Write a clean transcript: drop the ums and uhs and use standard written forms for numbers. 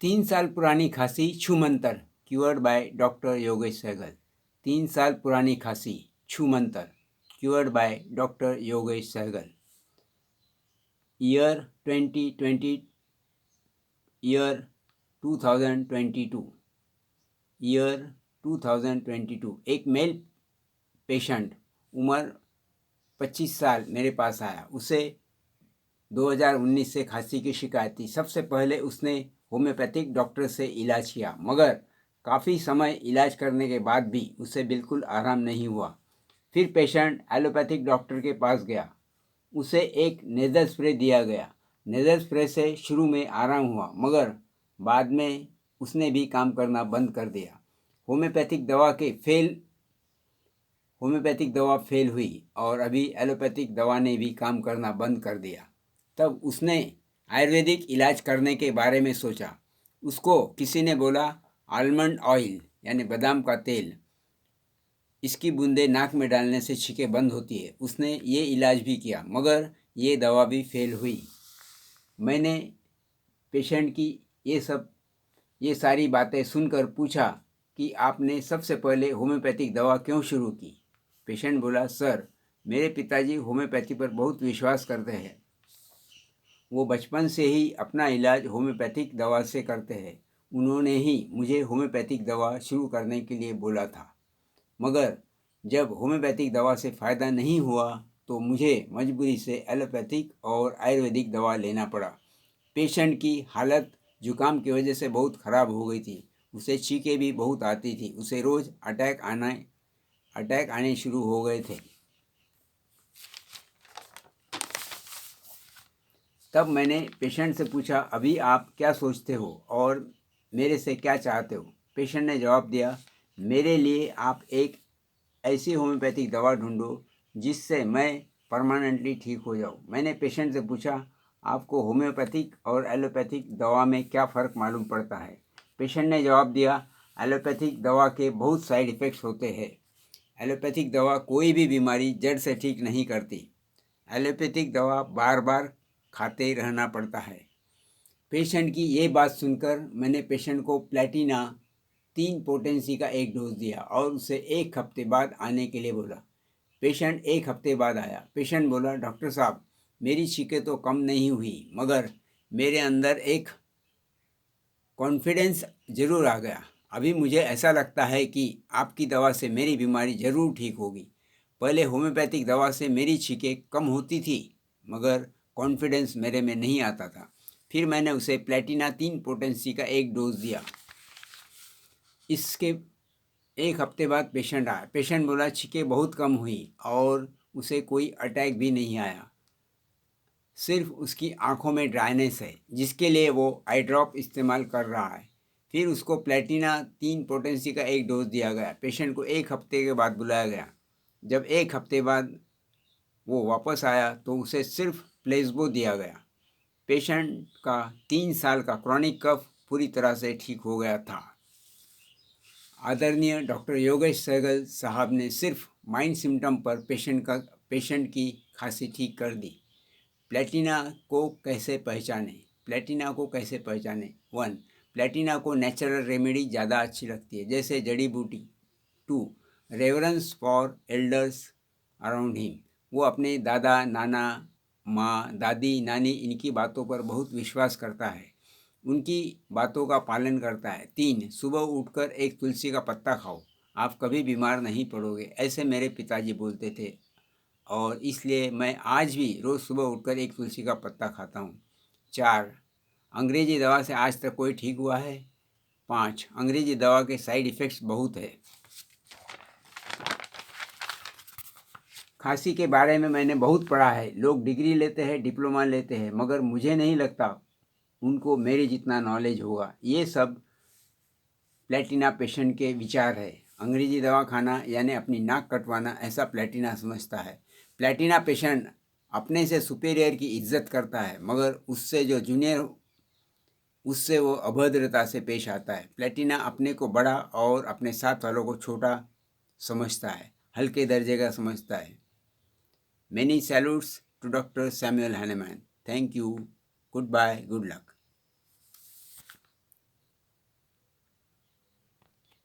3 साल पुरानी खांसी छूमंतर cured by doctor Yogesh Sehgal. 3 साल पुरानी खांसी छूमंतर cured by doctor Yogesh Sehgal. Year 2020, year 2022, year 2022। एक मेल पेशेंट उम्र 25 साल मेरे पास आया। उसे 2019 से खांसी की शिकायत थी। सबसे पहले उसने होम्योपैथिक डॉक्टर से इलाज किया, मगर काफ़ी समय इलाज करने के बाद भी उसे बिल्कुल आराम नहीं हुआ। फिर पेशेंट एलोपैथिक डॉक्टर के पास गया। उसे एक नेज़ल स्प्रे दिया गया। नेज़ल स्प्रे से शुरू में आराम हुआ, मगर बाद में उसने भी काम करना बंद कर दिया। होम्योपैथिक दवा फेल हुई और अभी एलोपैथिक दवा ने भी काम करना बंद कर दिया। तब उसने आयुर्वेदिक इलाज करने के बारे में सोचा। उसको किसी ने बोला आलमंड ऑयल यानी बादाम का तेल, इसकी बूंदें नाक में डालने से छींकें बंद होती है। उसने ये इलाज भी किया, मगर ये दवा भी फेल हुई। मैंने पेशेंट की ये सारी बातें सुनकर पूछा कि आपने सबसे पहले होम्योपैथिक दवा क्यों शुरू की। पेशेंट बोला, सर, मेरे पिताजी होम्योपैथी पर बहुत विश्वास करते हैं। वो बचपन से ही अपना इलाज होम्योपैथिक दवा से करते हैं। उन्होंने ही मुझे होम्योपैथिक दवा शुरू करने के लिए बोला था, मगर जब होम्योपैथिक दवा से फ़ायदा नहीं हुआ तो मुझे मजबूरी से एलोपैथिक और आयुर्वेदिक दवा लेना पड़ा। पेशेंट की हालत जुकाम की वजह से बहुत ख़राब हो गई थी। उसे छींकें भी बहुत आती थी। उसे रोज़ अटैक आने शुरू हो गए थे। तब मैंने पेशेंट से पूछा, अभी आप क्या सोचते हो और मेरे से क्या चाहते हो। पेशेंट ने जवाब दिया, मेरे लिए आप एक ऐसी होम्योपैथिक दवा ढूंढो जिससे मैं परमानेंटली ठीक हो जाऊँ। मैंने पेशेंट से पूछा, आपको होम्योपैथिक और एलोपैथिक दवा में क्या फ़र्क मालूम पड़ता है। पेशेंट ने जवाब दिया, एलोपैथिक दवा के बहुत साइड इफ़ेक्ट्स होते हैं। एलोपैथिक दवा कोई भी बीमारी जड़ से ठीक नहीं करती। एलोपैथिक दवा बार बार खाते रहना पड़ता है। पेशेंट की ये बात सुनकर मैंने पेशेंट को प्लेटिना 3 पोटेंसी का एक डोज दिया और उसे 1 हफ्ते बाद आने के लिए बोला। पेशेंट 1 हफ्ते बाद आया। पेशेंट बोला, डॉक्टर साहब, मेरी छींकें तो कम नहीं हुई, मगर मेरे अंदर एक कॉन्फिडेंस ज़रूर आ गया। अभी मुझे ऐसा लगता है कि आपकी दवा से मेरी बीमारी ज़रूर ठीक होगी। पहले होम्योपैथिक दवा से मेरी छींकें कम होती थी, मगर कॉन्फिडेंस मेरे में नहीं आता था। फिर मैंने उसे प्लेटिना 3 पोटेंसी का एक डोज दिया। इसके 1 हफ्ते बाद पेशेंट आया। पेशेंट बोला, छींकें बहुत कम हुई और उसे कोई अटैक भी नहीं आया। सिर्फ उसकी आंखों में ड्राइनेस है, जिसके लिए वो आई ड्रॉप इस्तेमाल कर रहा है। फिर उसको प्लेटिना 3 पोटेंसी का एक डोज दिया गया। पेशेंट को 1 हफ्ते के बाद बुलाया गया। जब 1 हफ्ते बाद वो वापस आया तो उसे सिर्फ प्लेसबो दिया गया। पेशेंट का 3 साल का क्रॉनिक कफ पूरी तरह से ठीक हो गया था। आदरणीय डॉक्टर योगेश सहगल साहब ने सिर्फ माइंड सिम्टम पर पेशेंट की खांसी ठीक कर दी। प्लेटिना को कैसे पहचानें। 1, प्लेटिना को नेचुरल रेमेडी ज़्यादा अच्छी लगती है, जैसे जड़ी बूटी। 2, reverence for elders around him. वो अपने दादा, नाना, माँ, दादी, नानी, इनकी बातों पर बहुत विश्वास करता है, उनकी बातों का पालन करता है। 3, सुबह उठकर एक तुलसी का पत्ता खाओ, आप कभी बीमार नहीं पड़ोगे, ऐसे मेरे पिताजी बोलते थे और इसलिए मैं आज भी रोज़ सुबह उठकर एक तुलसी का पत्ता खाता हूँ। 4, अंग्रेजी दवा से आज तक कोई ठीक हुआ है। 5, अंग्रेजी दवा के साइड इफ़ेक्ट्स बहुत है। खांसी के बारे में मैंने बहुत पढ़ा है। लोग डिग्री लेते हैं, डिप्लोमा लेते हैं, मगर मुझे नहीं लगता उनको मेरे जितना नॉलेज होगा। ये सब प्लेटिना पेशेंट के विचार है। अंग्रेजी दवा खाना यानी अपनी नाक कटवाना, ऐसा प्लेटिना समझता है। प्लेटिना पेशेंट अपने से सुपीरियर की इज्जत करता है, मगर उससे जो जूनियर उससे वो अभद्रता से पेश आता है। प्लेटिना अपने को बड़ा और अपने साथ वालों को छोटा समझता है, हल्के दर्जे का समझता है। Many salutes to Dr. Samuel Hahnemann. Thank you. Goodbye. Good luck.